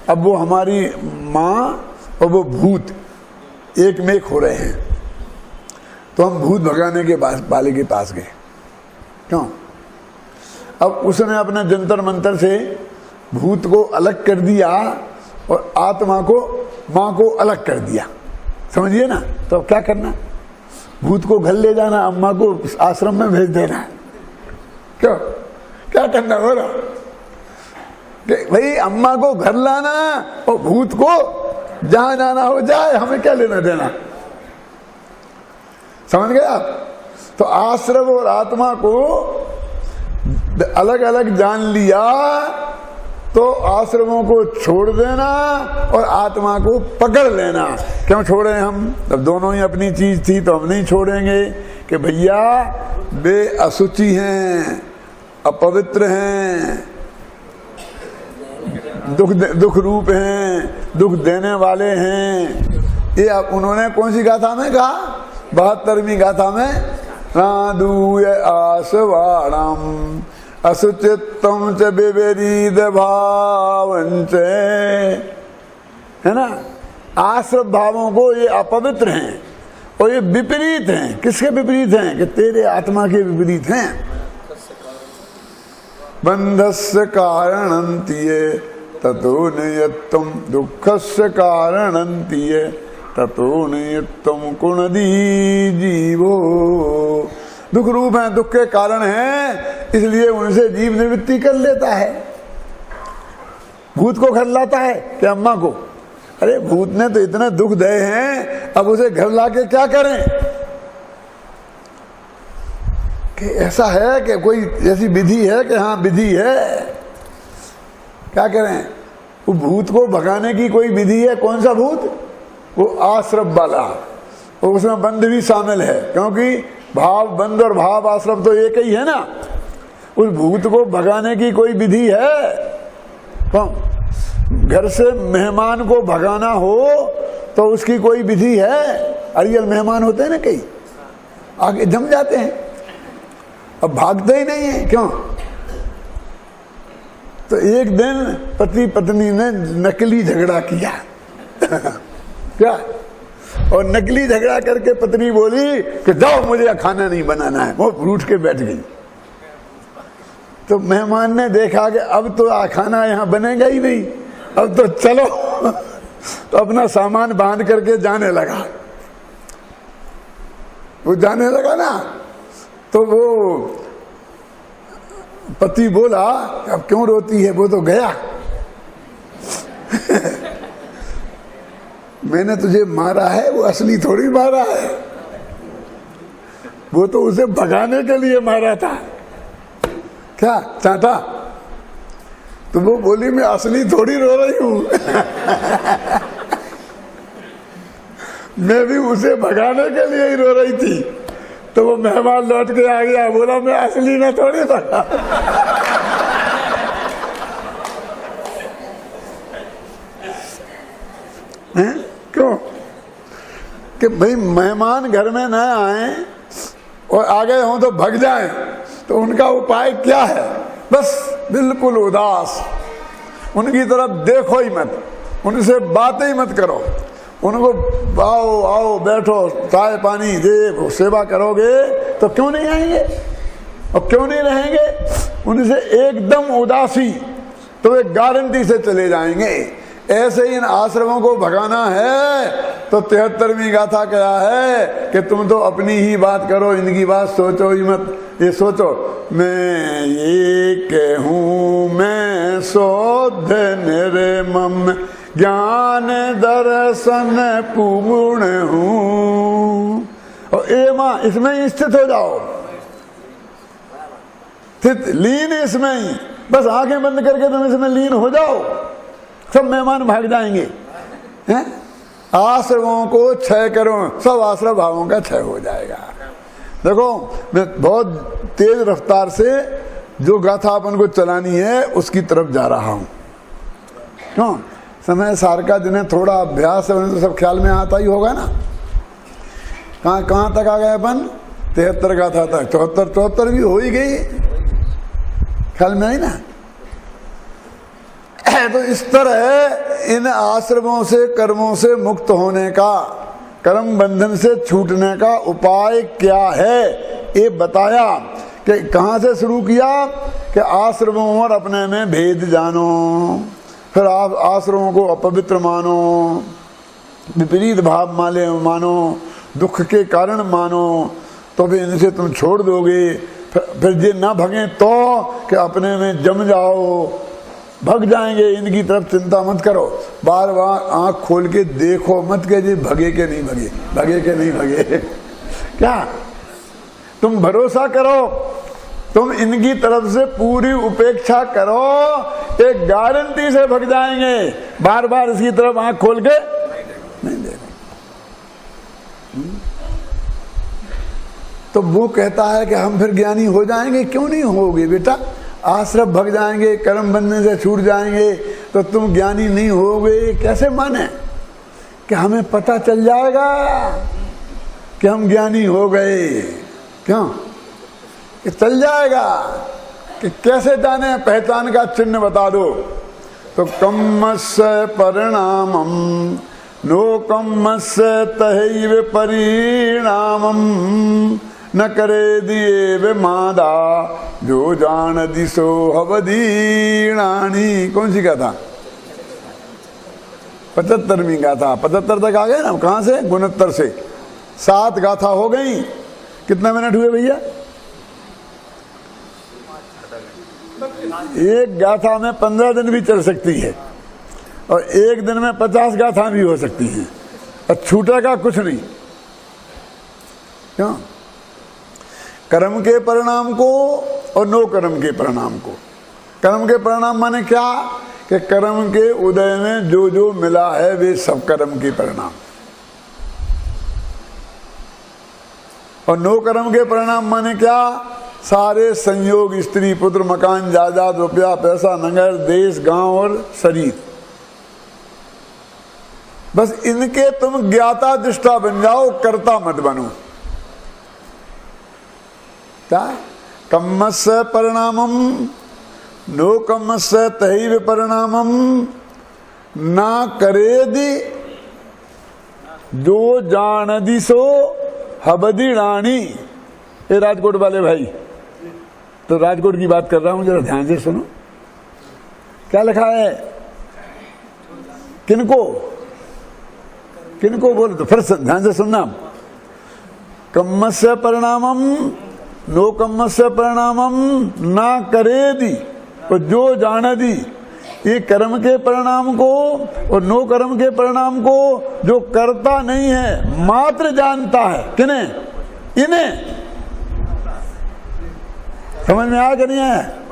अब वो हमारी माँ और वो भूत एक में एक हो रहे हैं, तो हम भूत भगाने के वाले के पास गए। क्यों? अब उसने अपने जंतर मंतर से भूत को अलग कर दिया और आत्मा को, माँ को अलग कर दिया, समझिए ना। तो अब क्या करना? भूत को घर ले जाना, अम्मा को आश्रम में भेज देना। क्यों? क्या करना हो रहा? भाई अम्मा को घर लाना और भूत को जहां जाना हो जाए, हमें क्या लेना देना? समझ गए आप? तो आश्रम और आत्मा को अलग अलग जान लिया तो आश्रमों को छोड़ देना और आत्मा को पकड़ लेना। क्यों छोड़े हम? तब दोनों ही अपनी चीज थी तो हम नहीं छोड़ेंगे कि भैया वे असुचि हैं, अपवित्र हैं, दुख रूप हैं, दुख देने वाले हैं। ये उन्होंने कौन सी गाथा में कहा? 72वीं गाथा में, नादूय आसवाणम असुचित्तम च विपरीत भावंच, है ना। आश्रम भावों को ये अपवित्र हैं और ये विपरीत हैं। किसके विपरीत हैं? कि तेरे आत्मा के विपरीत हैं। बंधस्य कारणंतिये ततो नियत्तम दुःखस्य कारणंतिये ततो नियत्तम कुणदी जीवो। दुख रूप है, दुख के कारण है, इसलिए उनसे जीव निवृत्ति कर लेता है। भूत को घर लाता है कि अम्मा को? अरे भूत ने तो इतने दुख दे हैं, अब उसे घर लाके क्या करें? कि ऐसा है कि कोई ऐसी विधि है कि हाँ विधि है, क्या करें? वो भूत को भगाने की कोई विधि है। कौन सा भूत? वो आश्रम वाला, और उसमें बंध भी शामिल है, क्योंकि भाव बंध और भाव आश्रम तो एक ही है ना। उस भूत को भगाने की कोई विधि है? कौन? घर से मेहमान को भगाना हो तो उसकी कोई विधि है? अरियल मेहमान होते हैं ना, कई आगे जम जाते हैं, अब भागते ही नहीं है। क्यों? तो एक दिन पति पत्नी ने नकली झगड़ा किया क्या? और नकली झगड़ा करके पत्नी बोली कि जाओ मुझे खाना नहीं बनाना है, वो रूठ के बैठ गई। तो मेहमान ने देखा कि अब तो खाना यहाँ बनेगा ही नहीं, अब तो चलो तो अपना सामान बांध करके जाने लगा। वो जाने लगा ना, तो वो पति बोला अब क्यों रोती है, वो तो गया मैंने तुझे मारा है, वो असली थोड़ी मारा है, वो तो उसे भगाने के लिए मारा था। क्या चाहता? तो वो बोली मैं असली थोड़ी रो रही हूं मैं भी उसे भगाने के लिए ही रो रही थी। तो वो मेहमान लौट के आ गया, बोला मैं असली में थोड़ी भगा हैं? क्यों? कि भाई मेहमान घर में न आए और आ गए हों तो भग जाएं, तो उनका उपाय क्या है? बस बिल्कुल उदास, उनकी तरफ देखो ही मत, उनसे बातें ही मत करो, उनको आओ आओ बैठो चाय पानी दे सेवा करोगे तो क्यों नहीं आएंगे और क्यों नहीं रहेंगे? उनसे एकदम उदासी तो वे गारंटी से चले जाएंगे। ऐसे ही इन आश्रमों को भगाना है तो 73वीं गाथा क्या है कि तुम तो अपनी ही बात करो, इनकी बात सोचो ही मत। ये सोचो मैं ये कहूँ मैं शोध निर्मम ज्ञान दर्शन पूर्ण हूँ, और ए माँ इसमें ही स्थित हो जाओ, स्थित लीन इसमें ही, बस आंखें बंद करके तुम इसमें लीन हो जाओ, सब मेहमान भाग जाएंगे। हैं? आश्रमों को क्षय करो, सब आश्रम भावों का क्षय हो जाएगा। देखो मैं बहुत तेज रफ्तार से जो गाथा अपन को चलानी है उसकी तरफ जा रहा हूं। क्यों? समय सार का जिन्हें थोड़ा अभ्यास है उन्हें तो सब ख्याल में आता ही होगा ना। कहां तक आ गए अपन? 73 गाथा तक। 74 भी हो ही गई, ख्याल में आई ना। तो इस तरह इन आश्रमों से, कर्मों से मुक्त होने का, कर्म बंधन से छूटने का उपाय क्या है ये बताया। कि कहां से शुरू किया? कि आश्रमों और अपने में भेद जानो, फिर आप आश्रमों को अपवित्र मानो, विपरीत भाव मानो, दुख के कारण मानो, तो भी इनसे तुम छोड़ दोगे। फिर ये ना भगे तो कि अपने में जम जाओ, भग जाएंगे, इनकी तरफ चिंता मत करो। बार बार आंख खोल के देखो मत के जी भगे के नहीं भगे, भगे के नहीं भगे। क्या तुम भरोसा करो, तुम इनकी तरफ से पूरी उपेक्षा करो, एक गारंटी से भग जाएंगे। बार बार इसकी तरफ आंख खोल के नहीं देखो। तो वो कहता है कि हम फिर ज्ञानी हो जाएंगे। क्यों नहीं होगे बेटा? आश्रम भग जाएंगे, कर्म बंधन से छूट जाएंगे, तो तुम ज्ञानी नहीं होगे कैसे माने? कि हमें पता चल जाएगा कि हम ज्ञानी हो गए। क्यों? कि चल जाएगा। कि कैसे जाने? पहचान का चिन्ह बता दो। तो कम्मस्य परिणामम नो कम्मस्य तहैव परिणामम न करे दिए वे मादा जो जान दिशो हवदीणानी। कौन सी गाथा? 75वीं गाथा। 75 तक आ गए ना। कहां से? 69 से 7 गाथा हो गई। कितने मिनट हुए भैया? एक गाथा में 15 दिन भी चल सकती है और एक दिन में 50 गाथा भी हो सकती हैं और छूटेगा कुछ नहीं। क्यों? कर्म के परिणाम को और नो कर्म के परिणाम को। कर्म के परिणाम माने क्या? कि कर्म के उदय में जो जो मिला है वे सब कर्म के परिणाम। और नो कर्म के परिणाम माने क्या? सारे संयोग, स्त्री पुत्र मकान जायदाद रुपया पैसा नगर देश गांव और शरीर, बस इनके तुम ज्ञाता दृष्टा बन जाओ, कर्ता मत बनो। क्या? कम्मस्य परिणामम नो कम्मस्य तहैव परिणामम ना करेदि जो जानदि सो हबदीणानी। ये राजकोट वाले भाई, तो राजकोट की बात कर रहा हूं, जरा ध्यान से सुनो। क्या लिखा है? किनको किनको बोले? तो फिर ध्यान से सुनना। कम्मस्य परिणामम नो कम्मस्य परिणामम ना करेदि, और जो जानेदि, ये कर्म के परिणाम को और नो कर्म के परिणाम को जो करता नहीं है मात्र जानता है। किन्हें? इन्हें। समझ में आया कि नहीं है?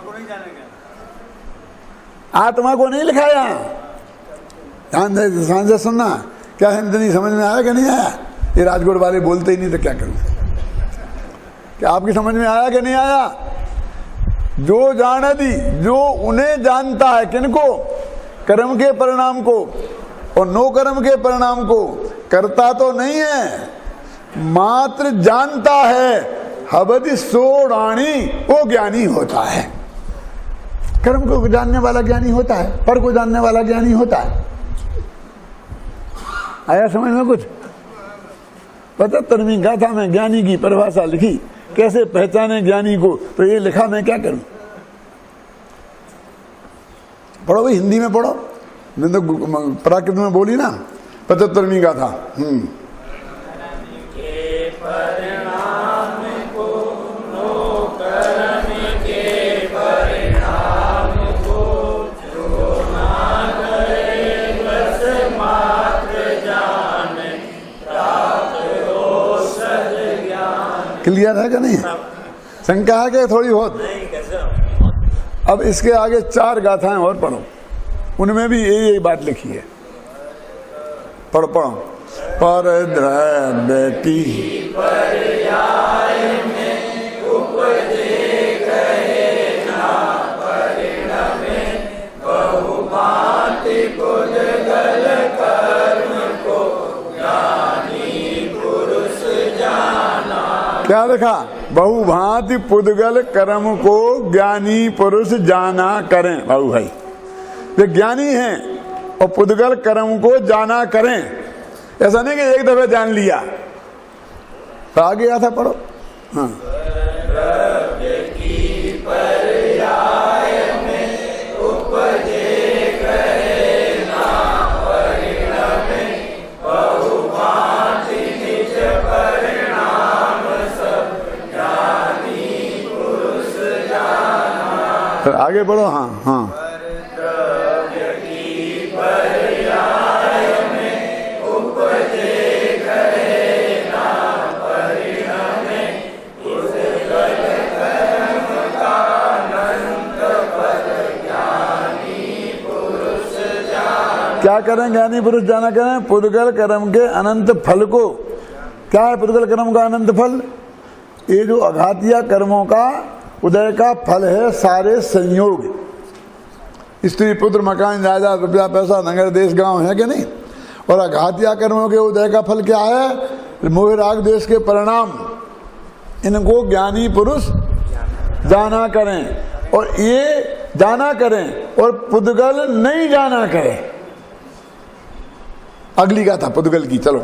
आत्मा को नहीं लिखा यहां। ध्यान से सुनना। क्या नहीं समझ में आया कि नहीं आया? ये राजकोट वाले बोलते ही नहीं तो क्या करूं? क्या आपकी समझ में आया कि नहीं आया? जो जानदी, जो उन्हें जानता है। किनको? कर्म के परिणाम को और नो कर्म के परिणाम को। करता तो नहीं है, मात्र जानता है। हबदि सोडाणी, वो ज्ञानी होता है। कर्म को जानने वाला ज्ञानी होता है, पर को जानने वाला ज्ञानी होता है। आया समझ में कुछ? 75वीं गाथा में ज्ञानी की परिभाषा लिखी, कैसे पहचाने ज्ञानी को, तो ये लिखा। मैं क्या करूं? पढ़ो भाई, हिंदी में पढ़ो। मैंने तो प्राकृत में बोली ना 75वीं गाथा। क्लियर है कि नहीं? शंका है कि थोड़ी बहुत? अब इसके आगे 4 गाथाएं और पढ़ो, उनमें भी यही बात लिखी है। पढ़ो पढ़ो। पर द्रव्य की पर्याय में उपजे कहे ना परिणमे, बहुभांति पुद्गल कर्म को ज्ञानी पुरुष जाना। क्या देखा? बहुभांति पुद्गल कर्म को ज्ञानी पुरुष जाना करें। बाबू भाई वे ज्ञानी हैं और पुद्गल कर्म को जाना करें। ऐसा नहीं कि एक दफे जान लिया। तो आगे आता पढ़ो। हाँ। की पर्याय में उपजे कहे ना परिणमे, बहुभांति निज परिणाम सब ज्ञानी पुरुष जाना। तो आगे बढ़ो। हाँ हाँ। क्या करें? ज्ञानी पुरुष जाना करें पुद्गल कर्म के अनंत फल को। क्या है पुद्गल कर्म का अनंत फल? ये जो अघातिया कर्मों का उदय का फल है, सारे संयोग, स्त्री पुत्र मकान जायदाद रुपया पैसा नगर देश गांव है कि नहीं। और अघातिया कर्मों के उदय का फल क्या है? मोह राग देश के परिणाम। इनको ज्ञानी पुरुष जाना करें, और ये जाना करें और पुद्गल नहीं जाना करें। अगली गाथा पुद्गल की, चलो।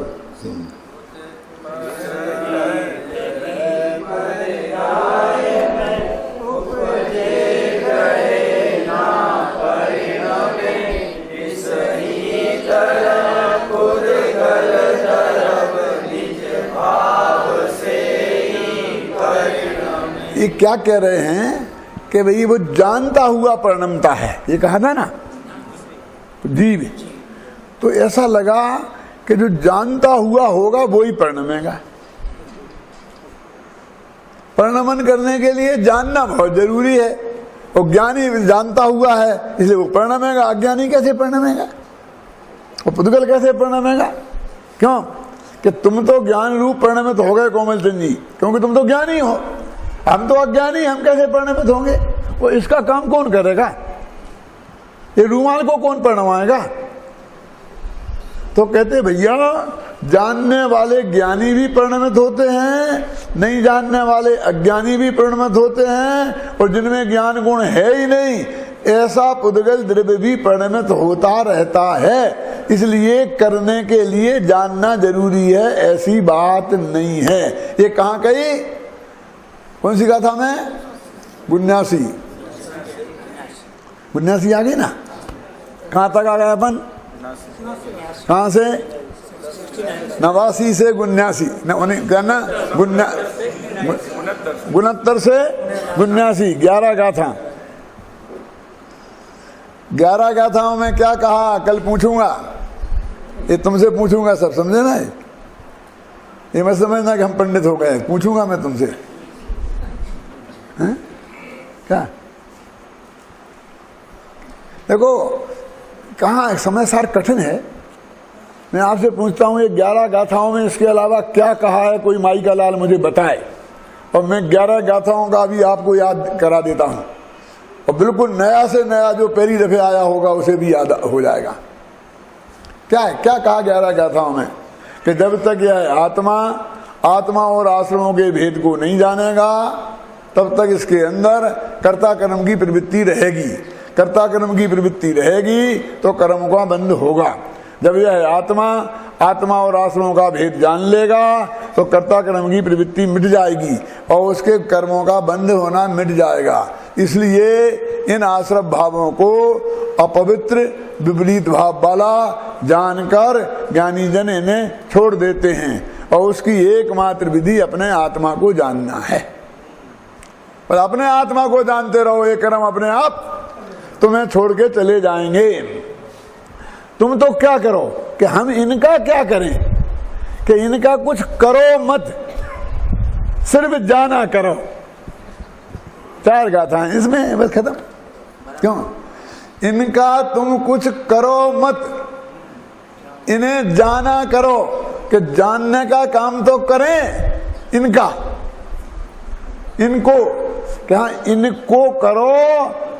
ये क्या कह रहे हैं कि भाई वो जानता हुआ परिणमता है, ये कहा था ना जीव। तो ऐसा लगा कि जो जानता हुआ होगा वो ही परिणमेगा। परिणमन करने के लिए जानना बहुत जरूरी है, और ज्ञानी जानता हुआ है इसलिए वो परिणमेगा। अज्ञानी कैसे परिणमेगा? और पुद्गल कैसे परिणमेगा? क्यों? कि तुम तो ज्ञान रूप परिणमित हो गए कोमल चंद जी, क्योंकि तुम तो ज्ञानी हो, हम तो अज्ञानी, हम कैसे परिणमित होंगे? वो इसका काम कौन करेगा? ये रूमाल को कौन परिणमाएगा? तो कहते भैया जानने वाले ज्ञानी भी परिणमित होते हैं, नहीं जानने वाले अज्ञानी भी परिणमित होते हैं, और जिनमें ज्ञान गुण है ही नहीं ऐसा पुद्गल द्रव्य भी परिणमित होता रहता है। इसलिए करने के लिए जानना जरूरी है, ऐसी बात नहीं है। ये कहाँ कही? कौन सी गाथा में? 79। 79 आ गई ना। कहाँ तक आ गए अपन? कहाँ से? 89 से 79, 69 से 79, 11 गाथा। 11 गाथाओं में क्या कहा कल पूछूंगा, ये तुमसे पूछूंगा, सब समझे ना? ये मत समझना कि हम पंडित हो गए, पूछूंगा मैं तुमसे। हैं? क्या देखो कहाँ समय सार कठिन है। मैं आपसे पूछता हूँ ये 11 गाथाओं में इसके अलावा क्या कहा है, कोई माई का लाल मुझे बताए, और मैं 11 गाथाओं का भी आपको याद करा देता हूँ, और बिल्कुल नया से नया जो पहली दफे आया होगा उसे भी याद हो जाएगा। क्या है? क्या कहा 11 गाथाओं में? कि जब तक यह आत्मा और आश्रमों के भेद को नहीं जानेगा तब तक इसके अंदर कर्ता कर्म की प्रवृत्ति रहेगी। कर्ता कर्म की प्रवृत्ति रहेगी तो कर्म का बंध होगा। जब यह आत्मा और आश्रमों का भेद जान लेगा तो कर्ता कर्म की प्रवृत्ति मिट जाएगी और उसके कर्मों का बंध होना मिट जाएगा। इसलिए इन आश्रम भावों को अपवित्र विपरीत भाव वाला जानकर ज्ञानी जन इन्हें छोड़ देते हैं, और उसकी एकमात्र विधि अपने आत्मा को जानना है। पर अपने आत्मा को जानते रहो, ये कर्म अपने आप तुम्हें छोड़ के चले जाएंगे। तुम तो क्या करो कि हम इनका क्या करें, कि इनका कुछ करो मत, सिर्फ जाना करो। 4 गाथाएं इसमें, बस खत्म। क्यों? इनका तुम कुछ करो मत, इन्हें जाना करो, कि जानने का काम तो करें इनका, इनको क्या, इनको करो,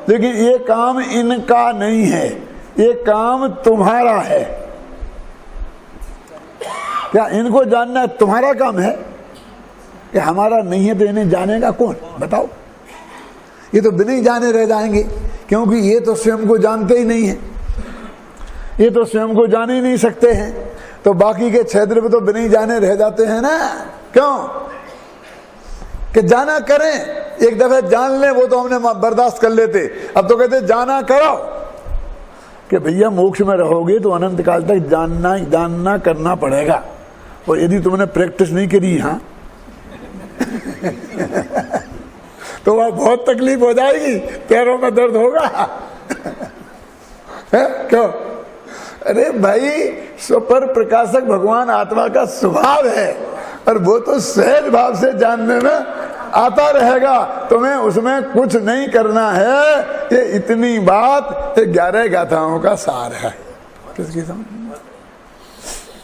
लेकिन ये काम इनका नहीं है, ये काम तुम्हारा है। क्या इनको जानना तुम्हारा काम है? कि हमारा नहीं है तो इन्हें जानेगा कौन? बताओ। ये तो बिना ही जाने रह जाएंगे, क्योंकि ये तो स्वयं को जानते ही नहीं है, ये तो स्वयं को जान ही नहीं सकते हैं, तो बाकी के क्षेत्र में तो बिना ही जाने रह जाते हैं ना। क्यों? कि जाना करें, एक दफे जान ले वो तो हमने बर्दाश्त कर लेते, अब तो कहते जाना करो, कि भैया मोक्ष में रहोगे तो अनंत काल तक जानना करना पड़ेगा, और यदि तुमने प्रैक्टिस नहीं करी हाँ तो वह बहुत तकलीफ हो जाएगी, पैरों में दर्द होगा है? क्यों? अरे भाई, स्वपर प्रकाशक भगवान आत्मा का स्वभाव है, और वो तो सहज भाव से जानने में आता रहेगा, तुम्हें उसमें कुछ नहीं करना है। ये इतनी बात 11 गाथाओं का सार है। किसकी समझ?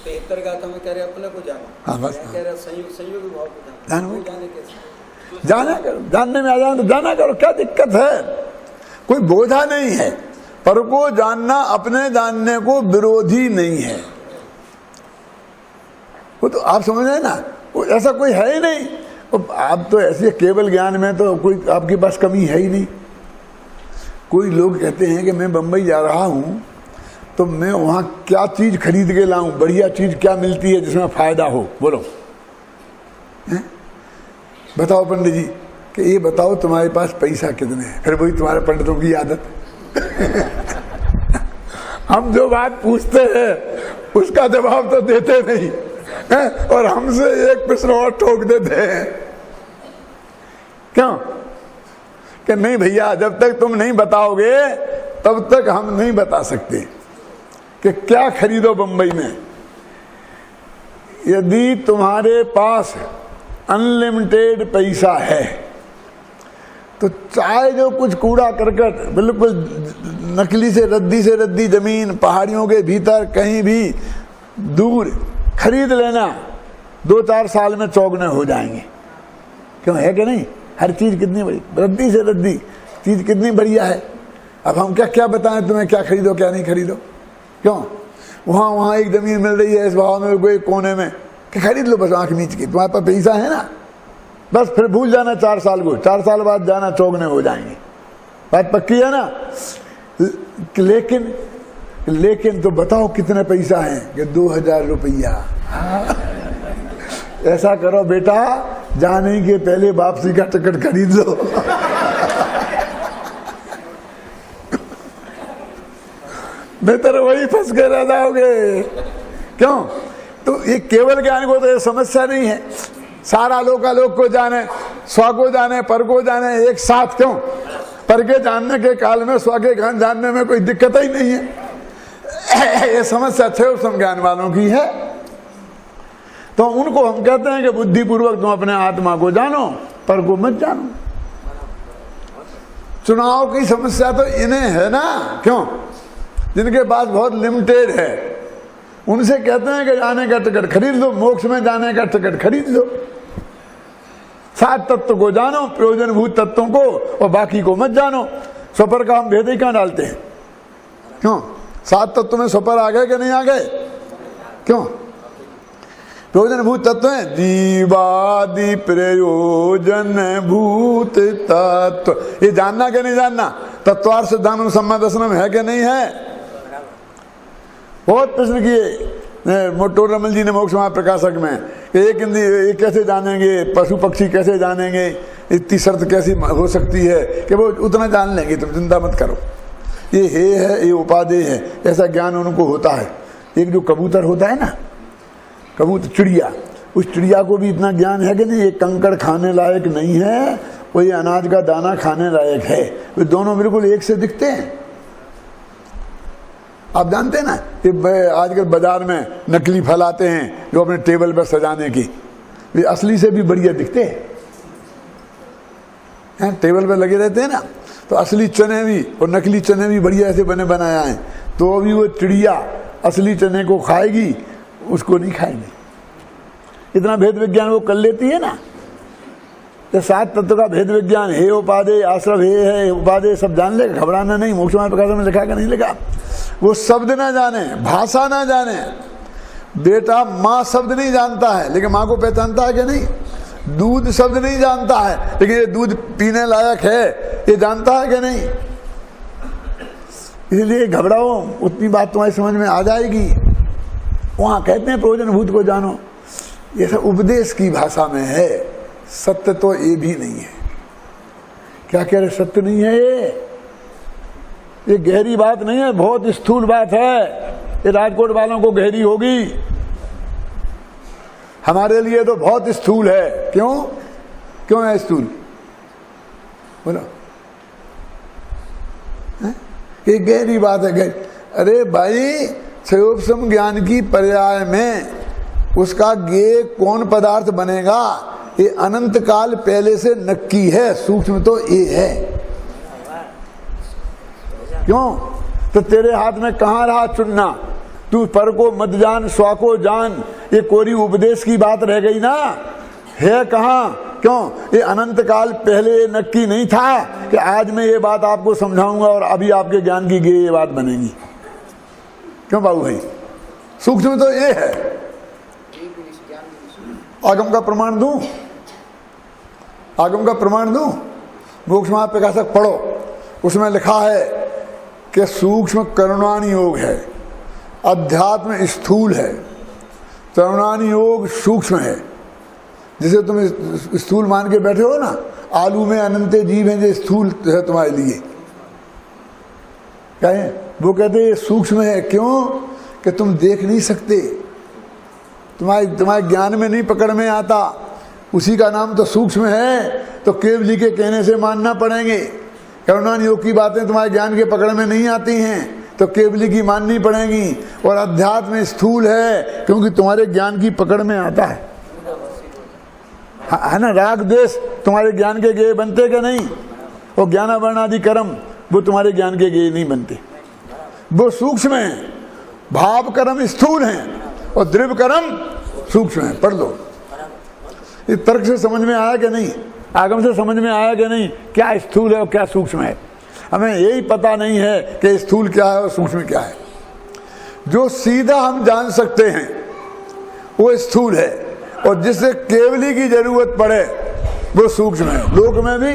73 गाथा में कह रहे अपने को जाना, हाँ बस कह रहे संयोग भाव को जाने कैसे? जाना करो, जानने में आ जाना तो जाना करो, क्या दिक्कत है? कोई बोझा नहीं है, पर को जानना अपने जानने को विरोधी नहीं है। वो तो आप समझ रहे ना, वो ऐसा कोई है ही नहीं। आप तो ऐसे केवल ज्ञान में तो कोई आपके पास कमी है ही नहीं। कोई लोग कहते हैं कि मैं बम्बई जा रहा हूं तो मैं वहां क्या चीज खरीद के लाऊं, बढ़िया चीज क्या मिलती है जिसमें फायदा हो, बोलो है? बताओ पंडित जी कि ये बताओ तुम्हारे पास पैसा कितने हैं, फिर वही तुम्हारे पंडितों की आदत हम जो बात पूछते हैं उसका जवाब तो देते नहीं है, और हमसे एक प्रश्न और ठोक देते हैं। क्यों? कि नहीं भैया, जब तक तुम नहीं बताओगे तब तक हम नहीं बता सकते कि क्या खरीदो बंबई में। यदि तुम्हारे पास अनलिमिटेड पैसा है तो चाहे जो कुछ कूड़ा करकट, बिल्कुल नकली से रद्दी जमीन पहाड़ियों के भीतर कहीं भी दूर खरीद लेना, 2-4 साल में चौगुने हो जाएंगे। क्यों? है कि नहीं? हर चीज कितनी बड़ी, रद्दी से रद्दी चीज कितनी बढ़िया है। अब हम क्या क्या बताएं तुम्हें, क्या खरीदो क्या नहीं खरीदो? क्यों? वहां एक जमीन मिल रही है इस भाव में, कोई कोने में, कि खरीद लो बस आंख नीच की, तुम्हारे पास पैसा है ना, बस फिर भूल जाना 4 साल को, 4 साल बाद जाना चौगुने हो जाएंगे। बात पक्की है ना? लेकिन तो बताओ कितने पैसा है? कि 2000 रुपया। ऐसा करो बेटा, जाने के पहले वापसी का टिकट खरीद लो बेहतर वही फंस के रह जाओगे। क्यों? तो ये केवल ज्ञान को तो ये समस्या नहीं है, सारा लोक को जाने, स्व को जाने, पर को जाने एक साथ। क्यों? पर के जानने के काल में स्व के ज्ञान जानने में कोई दिक्कत ही नहीं है। ये समस्या क्षय ज्ञान वालों की है, तो उनको हम कहते हैं कि बुद्धिपूर्वक तुम अपने आत्मा को जानो, पर को मत जानो। चुनाव की समस्या तो इन्हें है ना। क्यों? जिनके पास बहुत लिमिटेड है, उनसे कहते हैं कि जाने का टिकट खरीद लो, मोक्ष में जाने का टिकट खरीद लो। 7 तत्व को जानो, प्रयोजनभूत तत्वों को, और बाकी को मत जानो। स्वपर का हम भेद ही कहां डालते हैं? क्यों? 7 तत्व में स्वपर आ गए कि नहीं आ गए? क्यों? प्रयोजनभूत तत्व है, जीवादि प्रयोजन भूत तत्व। ये जानना कि नहीं जानना? तत्वार्थ सिद्धांत सम्मा दर्शनम है कि नहीं है? बहुत प्रश्न किए मोटोर रमल जी ने मोक्ष महाप्रकाशक में, एक कैसे जानेंगे, पशु पक्षी कैसे जानेंगे, इतनी शर्त कैसी हो सकती है? कि वो उतना जान लेंगे, तुम चिंता मत करो, ये है, ये उपादेय है, ऐसा ज्ञान उनको होता है। एक जो कबूतर होता है ना, कबूतर चिड़िया, उस चिड़िया को भी इतना ज्ञान है कि नहीं ये कंकड़ खाने लायक नहीं है, वो ये अनाज का दाना खाने लायक है। वे दोनों बिल्कुल एक से दिखते हैं। आप जानते हैं ना, ये आजकल बाजार में नकली फल आते हैं जो अपने टेबल पर सजाने की, वे असली से भी बढ़िया दिखते हैं, टेबल पर लगे रहते हैं ना। तो असली चने भी और नकली चने भी बढ़िया ऐसे बने बनाया है, तो अभी वो चिड़िया असली चने को खाएगी, उसको नहीं खाएगी। इतना भेद विज्ञान वो कर लेती है ना। तो 7 तत्व का भेद विज्ञान, हे उपादेय, आश्रव हे है उपादेय, सब जान लेगा, घबराना नहीं। मोक्ष मार्ग प्रकाशन में लिखा कि नहीं लिखा? वो शब्द ना जाने, भाषा ना जाने। बेटा माँ शब्द नहीं जानता है लेकिन माँ को पहचानता है कि नहीं? दूध शब्द नहीं जानता है लेकिन ये दूध पीने लायक है, ये जानता है कि नहीं? इसलिए घबराओ, उतनी बात तुम्हारी समझ में आ जाएगी। वहां कहते हैं प्रयोजन भूत को जानो, ये सब उपदेश की भाषा में है, सत्य तो ये भी नहीं है। क्या कह रहे? सत्य नहीं है ये गहरी बात नहीं है, बहुत स्थूल बात है। ये राजकोट वालों को गहरी होगी, हमारे लिए तो बहुत स्थूल है। क्यों है स्थूल? बोलो। ये गहरी बात है, गहरी। अरे भाई, क्षयोपशम ज्ञान की पर्याय में उसका ज्ञेय कौन पदार्थ बनेगा, ये अनंत काल पहले से नक्की है, सूक्ष्म तो ये है। क्यों? तो तेरे हाथ में कहां रहा चुनना? तू पर को मत जान, स्वा को जान, ये कोरी उपदेश की बात रह गई ना, है कहां? क्यों? ये अनंत काल पहले नक्की नहीं था कि आज मैं ये बात आपको समझाऊंगा और अभी आपके ज्ञान की ये बात बनेगी। क्यों बाबू भाई? सूक्ष्म तो ये है। आगम का प्रमाण दूं? आगम का प्रमाण दूं? मोक्ष मार्ग प्रकाशक पढ़ो, उसमें लिखा है कि सूक्ष्म करुणानि योग है, अध्यात्म स्थूल है, करुणानि योग सूक्ष्म है। जिसे तुम स्थूल मान के बैठे हो ना, आलू में अनंत जीव हैं जो स्थूल है तुम्हारे लिए, क्या है? वो कहते हैं सूक्ष्म है। क्यों? कि तुम देख नहीं सकते, तुम्हारे ज्ञान में नहीं पकड़ में आता, उसी का नाम तो सूक्ष्म है। तो केवल जी के कहने से मानना पड़ेंगे। करुणा योग की बातें तुम्हारे ज्ञान के पकड़ में नहीं आती हैं तो केवली की माननी पड़ेगी। और अध्यात्म स्थूल है क्योंकि तुम्हारे ज्ञान की पकड़ में आता है ना। राग द्वेष तुम्हारे ज्ञान के गेय बनते क्या नहीं? और ज्ञान वर्ण आदि कर्म वो तुम्हारे ज्ञान के गेय नहीं बनते, वो सूक्ष्म है। भाव कर्म स्थूल हैं और द्रव्य कर्म सूक्ष्म है। पढ़ लो। ये तर्क से समझ में आया कि नहीं? आगम से समझ में आया कि नहीं? क्या स्थूल है और क्या सूक्ष्म है? हमें यही पता नहीं है कि स्थूल क्या है और सूक्ष्म क्या है। जो सीधा हम जान सकते हैं वो स्थूल है, और जिससे केवली की जरूरत पड़े वो सूक्ष्म है। लोक में भी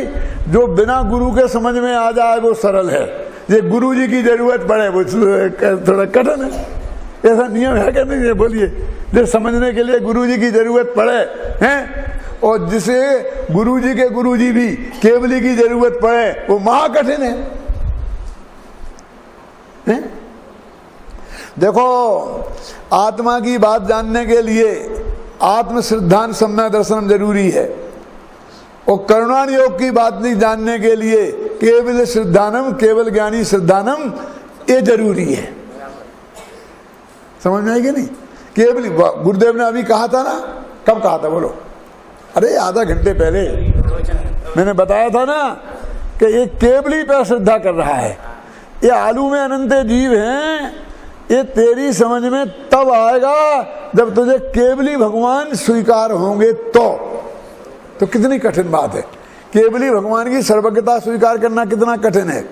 जो बिना गुरु के समझ में आ जाए वो सरल है, ये गुरु जी की जरूरत पड़े वो थोड़ा कठिन है। ऐसा नियम है कि नहीं? बोलिए। जो समझने के लिए गुरु जी की जरूरत पड़े हैं, और जिसे गुरु जी के गुरु जी भी केवली की जरूरत पड़े वो महाकठिन है। देखो, आत्मा की बात जानने के लिए आत्म श्रद्धान सम्यक दर्शन जरूरी है, और करुणा योग की बात नहीं जानने के लिए केवल श्रद्धानम, केवल ज्ञानी श्रद्धानम ये जरूरी है। समझ में आएगी नहीं? केवल गुरुदेव ने अभी कहा था ना, कब कहा था बोलो? अरे आधा घंटे पहले मैंने बताया था ना कि ये केवली पर श्रद्धा कर रहा है। ये आलू में अनंत जीव हैं, ये तेरी समझ में तब आएगा जब तुझे केवली भगवान स्वीकार होंगे तो कितनी कठिन बात है। केवली भगवान की सर्वज्ञता स्वीकार करना कितना कठिन है,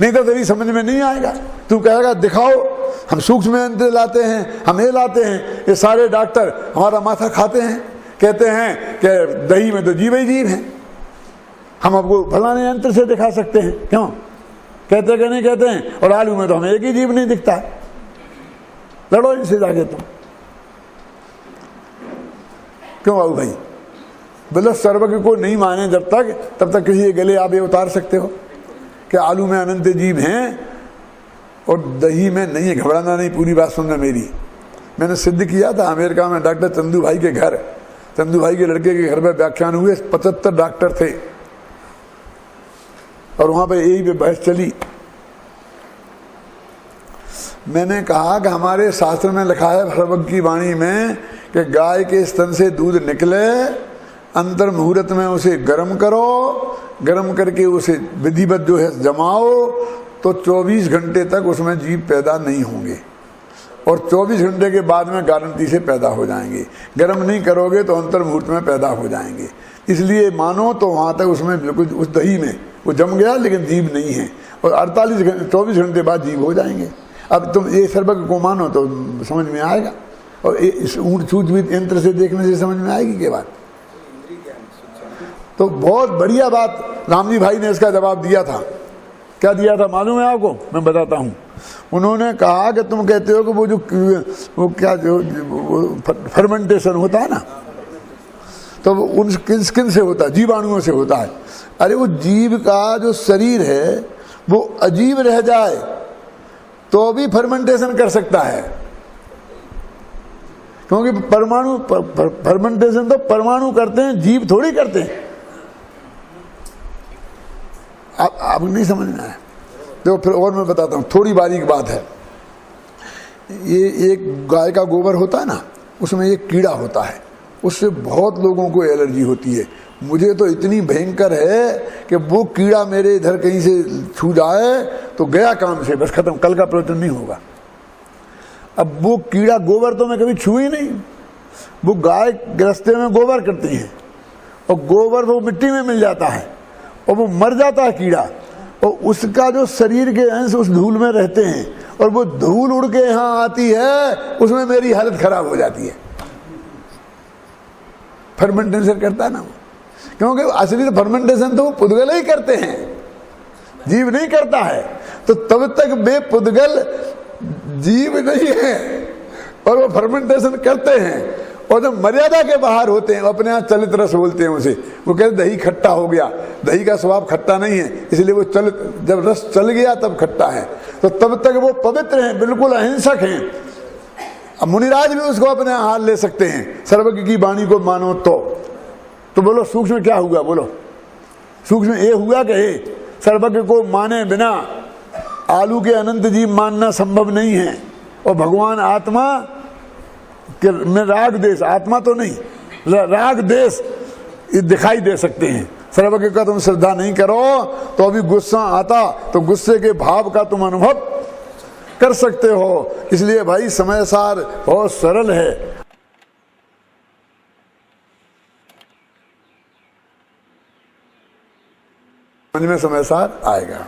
नहीं तो तेरी समझ में नहीं आएगा। तू कहेगा दिखाओ, हम सूक्ष्म यंत्र लाते हैं, हम ये लाते हैं। ये सारे डॉक्टर हमारा माथा खाते हैं, कहते हैं कि दही में तो जीव ही जीव है, हम आपको फलाने यंत्र से दिखा सकते हैं। क्यों कहते कि नहीं कहते हैं? और आलू में तो हमें एक ही जीव नहीं दिखता। लड़ो इनसे जाके तुम। क्यों बाबू भाई? बोलो सर्वज्ञ को नहीं माने जब तक, तब तक किसी गले आप ये उतार सकते हो कि आलू में अनंत जीव हैं और दही में नहीं है। घबराना नहीं, पूरी बात सुनना मेरी। मैंने सिद्ध किया था अमेरिका में डॉक्टर चंदू भाई के घर, चंदू भाई के लड़के के घर में व्याख्यान हुए, 75 डॉक्टर थे और वहां पे यही बहस चली। मैंने कहा कि हमारे शास्त्र में लिखा है भगवत की वाणी में कि गाय के स्तन से दूध निकले, अंतर मुहूर्त में उसे गर्म करो, गर्म करके उसे विधिवत जो है जमाओ, तो 24 घंटे तक उसमें जीव पैदा नहीं होंगे, और 24 घंटे के बाद में गारंटी से पैदा हो जाएंगे। गर्म नहीं करोगे तो अंतर मुहूर्त में पैदा हो जाएंगे। इसलिए मानो तो वहाँ तक उसमें बिल्कुल उस दही में वो जम गया लेकिन जीव नहीं है, और 24 घंटे बाद जीव हो जाएंगे। अब तुम ये सर्वज्ञ को मानो तो समझ में आएगा, और इस ऊँट सूझबूझ यंत्र से देखने से समझ में आएगी क्या बात। तो बहुत बढ़िया बात राम जी भाई ने इसका जवाब दिया था। क्या दिया था मालूम है आपको? मैं बताता हूँ। उन्होंने कहा कि तुम कहते हो कि वो क्या जो फर्मेंटेशन होता है ना, तो वो उन किन से होता है? जीवाणुओं से होता है। अरे वो जीव का जो शरीर है वो अजीब रह जाए तो भी फर्मेंटेशन कर सकता है, क्योंकि परमाणु फर्मेंटेशन तो परमाणु करते हैं, जीव थोड़ी करते हैं। आप नहीं समझ में आया? देखो फिर और मैं बताता हूँ, थोड़ी बारीक बात है। ये एक गाय का गोबर होता है ना, उसमें एक कीड़ा होता है, उससे बहुत लोगों को एलर्जी होती है। मुझे तो इतनी भयंकर है कि वो कीड़ा मेरे इधर कहीं से छू जाए तो गया काम से, बस खत्म, कल का प्रवचन नहीं होगा। अब वो कीड़ा गोबर तो मैं कभी छू ही नहीं। वो गाय रास्ते में गोबर करती है, और गोबर वो मिट्टी में मिल जाता है, और वो मर जाता है कीड़ा, और उसका जो शरीर के अंश उस धूल में रहते हैं, और वो धूल उड़ के यहाँ आती है, उसमें मेरी हालत खराब हो जाती है। फर्मेंटेशन करता है ना वो, क्योंकि असली तो फर्मेंटेशन तो वो पुद्गल ही करते हैं, जीव नहीं करता है। तो तब तक वे पुद्गल जीव नहीं है और वो फर्मेंटेशन करते हैं, और जब मर्यादा के बाहर होते हैं अपने यहाँ चलित रस बोलते हैं उसे। वो कहते दही खट्टा हो गया, दही का स्वभाव खट्टा नहीं है, इसलिए वो जब रस चल गया तब खट्टा है। तो तब तक वो पवित्र हैं, बिल्कुल अहिंसक हैं। अब मुनिराज भी उसको अपने हाथ ले सकते हैं, सर्वज्ञ की वाणी को मानो तो बोलो सूक्ष्म क्या हुआ? बोलो सूक्ष्म ये हुआ कि सर्वज्ञ को माने बिना आलू के अनंत जीव मानना संभव नहीं है। और भगवान आत्मा कि में राग देश, आत्मा तो नहीं, राग देश दिखाई दे सकते हैं। सर्वज्ञ का तुम श्रद्धा नहीं करो तो अभी गुस्सा आता तो गुस्से के भाव का तुम अनुभव कर सकते हो। इसलिए भाई समय सार बहुत सरल है। समझ में समय सार आएगा।